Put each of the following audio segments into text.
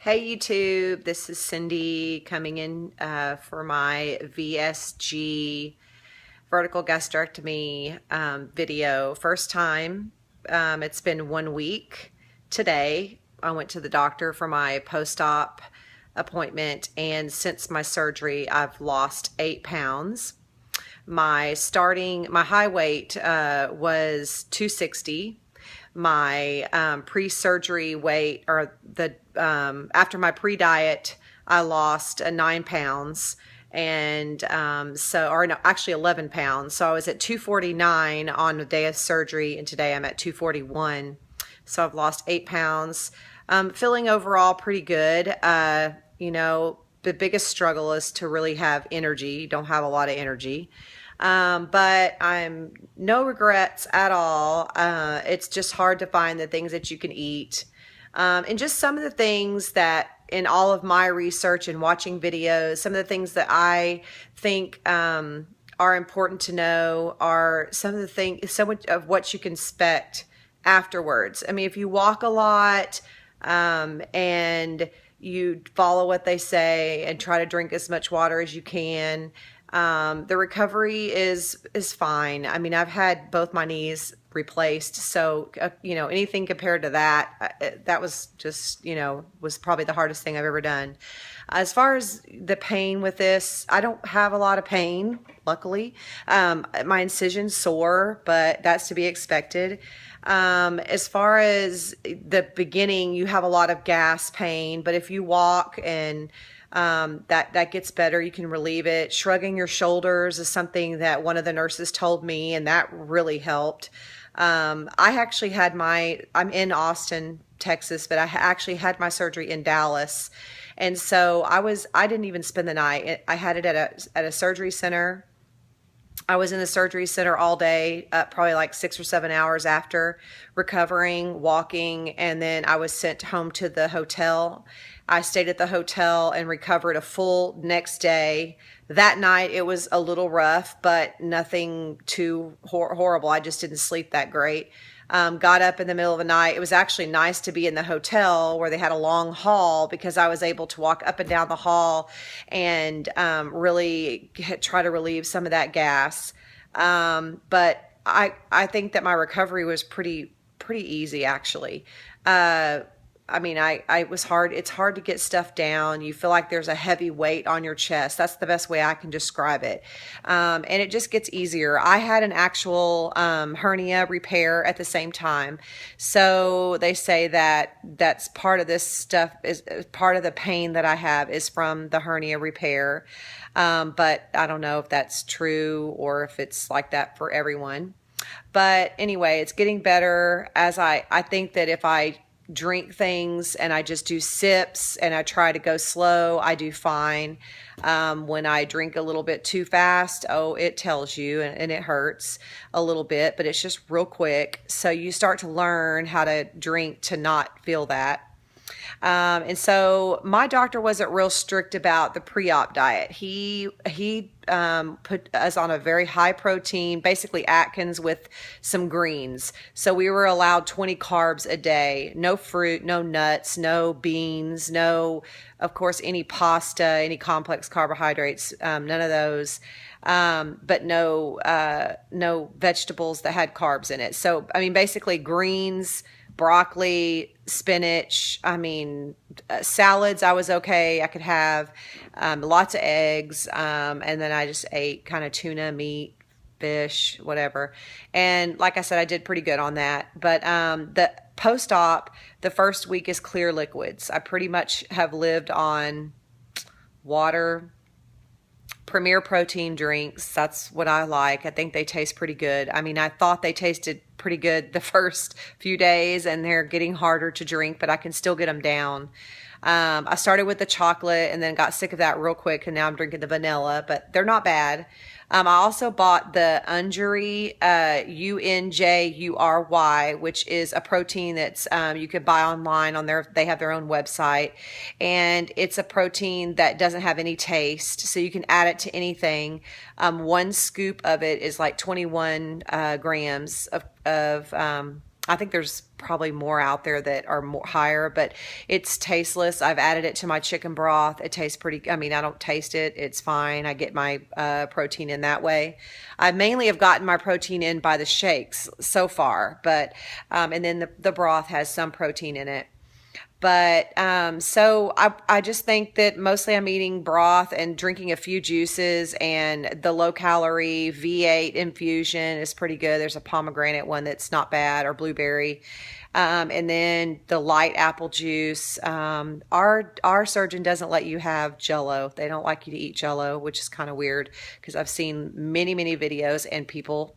Hey YouTube, this is Cindy coming in for my VSG vertical gastrectomy video. First time. It's been 1 week today. I went to the doctor for my post-op appointment, and since my surgery I've lost 8 pounds. My high weight was 260. My pre-surgery weight, or the after my pre-diet, I lost 9 pounds, and actually 11 pounds. So I was at 249 on the day of surgery, and today I'm at 241. So I've lost 8 pounds. Feeling overall pretty good. The biggest struggle is to really have energy. Don't have a lot of energy. But I'm no regrets at all. It's just hard to find the things that you can eat. And just some of the things that in all of my research and watching videos, some of the things that I think are important to know are some much of what you can expect afterwards. I mean, if you walk a lot and you follow what they say and try to drink as much water as you can, the recovery is fine. I mean, I've had both my knees replaced, so anything compared to that, that was just was probably the hardest thing I've ever done. As far as the pain with this, I don't have a lot of pain, luckily. My incision's sore, but that's to be expected. As far as the beginning, you have a lot of gas pain, but if you walk and that gets better, you can relieve it. Shrugging your shoulders is something that one of the nurses told me, and that really helped. I actually had I'm in Austin, Texas, but I actually had my surgery in Dallas. And so I didn't even spend the night. I had it at a surgery center. I was in the surgery center all day, probably like 6 or 7 hours after recovering, walking, and then I was sent home to the hotel. I stayed at the hotel and recovered a full next day. That night it was a little rough, but nothing too horrible. I just didn't sleep that great. Got up in the middle of the night. It was actually nice to be in the hotel where they had a long hall, because I was able to walk up and down the hall and really try to relieve some of that gas. But I think that my recovery was pretty easy, actually. I mean, it's hard to get stuff down. You feel like there's a heavy weight on your chest. That's the best way I can describe it. And it just gets easier. I had an actual hernia repair at the same time. So they say that that's part of this stuff, is part of the pain that I have is from the hernia repair. But I don't know if that's true or if it's like that for everyone. But anyway, it's getting better. As I think that if I drink things and I just do sips and I try to go slow, I do fine. When I drink a little bit too fast, it tells you, and it hurts a little bit, but it's just real quick. So you start to learn how to drink to not feel that. And so my doctor wasn't real strict about the pre-op diet. He put us on a very high protein, basically Atkins with some greens. So we were allowed 20 carbs a day, no fruit, no nuts, no beans, no, of course, any pasta, any complex carbohydrates, none of those. But no vegetables that had carbs in it. So, I mean, basically greens, broccoli, spinach, salads I was okay. I could have lots of eggs, and then I just ate kind of tuna, meat, fish, whatever. And like I said, I did pretty good on that. But the post-op, the first week is clear liquids. I pretty much have lived on water, Premier protein drinks. That's what I like. I think they taste pretty good. I mean, I thought they tasted pretty good the first few days, and they're getting harder to drink, but I can still get them down. I started with the chocolate and then got sick of that real quick, and now I'm drinking the vanilla, but they're not bad. I also bought the Unjury, UNJURY, which is a protein that's you could buy online on they have their own website, and it's a protein that doesn't have any taste, so you can add it to anything. 1 scoop of it is like 21 grams of I think there's probably more out there that are more higher, but it's tasteless. I've added it to my chicken broth. It tastes pretty, I mean, I don't taste it. It's fine. I get my protein in that way. I mainly have gotten my protein in by the shakes so far, but, and then the broth has some protein in it. But so I just think that mostly I'm eating broth and drinking a few juices, and the low calorie V8 infusion is pretty good. There's a pomegranate one that's not bad, or blueberry. And then the light apple juice. Our surgeon doesn't let you have Jell-O. They don't like you to eat Jell-O, which is kind of weird because I've seen many videos and people,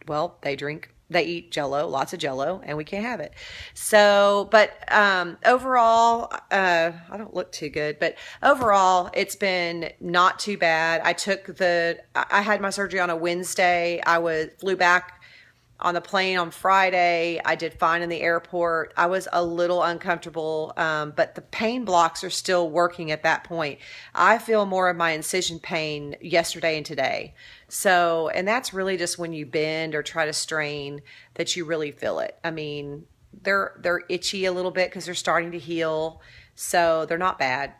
well, they eat Jell-O, lots of Jell-O, and we can't have it. So, but overall, I don't look too good, but overall, it's been not too bad. I had my surgery on a Wednesday. Flew back on the plane on Friday. I did fine in the airport. I was a little uncomfortable, but the pain blocks are still working at that point. I feel more of my incision pain yesterday and today. So, and that's really just when you bend or try to strain that you really feel it. I mean, they're itchy a little bit because they're starting to heal. So they're not bad.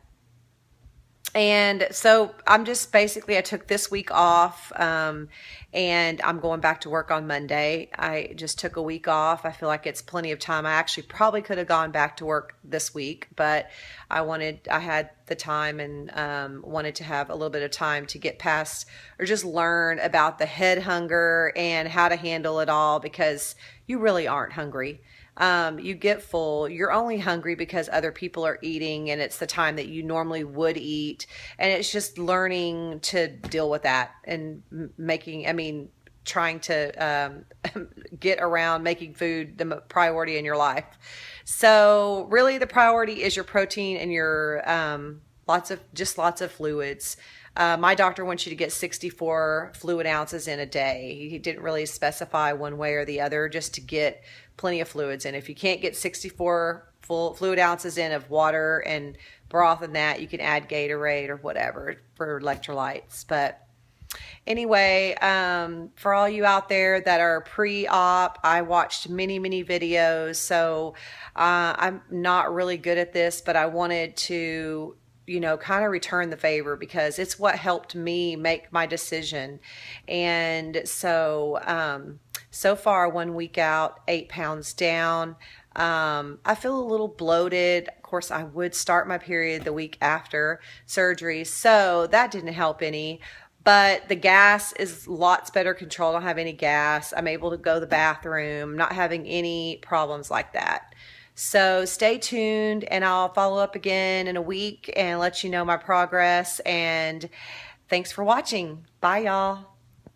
And so I took this week off, and I'm going back to work on Monday. I just took a week off. I feel like it's plenty of time. I actually probably could have gone back to work this week, but I had the time and wanted to have a little bit of time to get past or just learn about the head hunger and how to handle it all, because you really aren't hungry. You get full. You're only hungry because other people are eating and it's the time that you normally would eat. And it's just learning to deal with that and trying to get around making food the priority in your life. So really the priority is your protein and your lots of fluids. My doctor wants you to get 64 fluid ounces in a day. He didn't really specify one way or the other, just to get plenty of fluids in. If you can't get 64 full fluid ounces in of water and broth and that, you can add Gatorade or whatever for electrolytes. But anyway, for all you out there that are pre-op, I watched many videos. So I'm not really good at this, but I wanted to kind of return the favor because it's what helped me make my decision. And so, so far, 1 week out, 8 pounds down. I feel a little bloated. Of course, I would start my period the week after surgery, so that didn't help any. But the gas is lots better controlled. I don't have any gas. I'm able to go to the bathroom, not having any problems like that. So stay tuned, and I'll follow up again in a week and let you know my progress. And thanks for watching. Bye, y'all.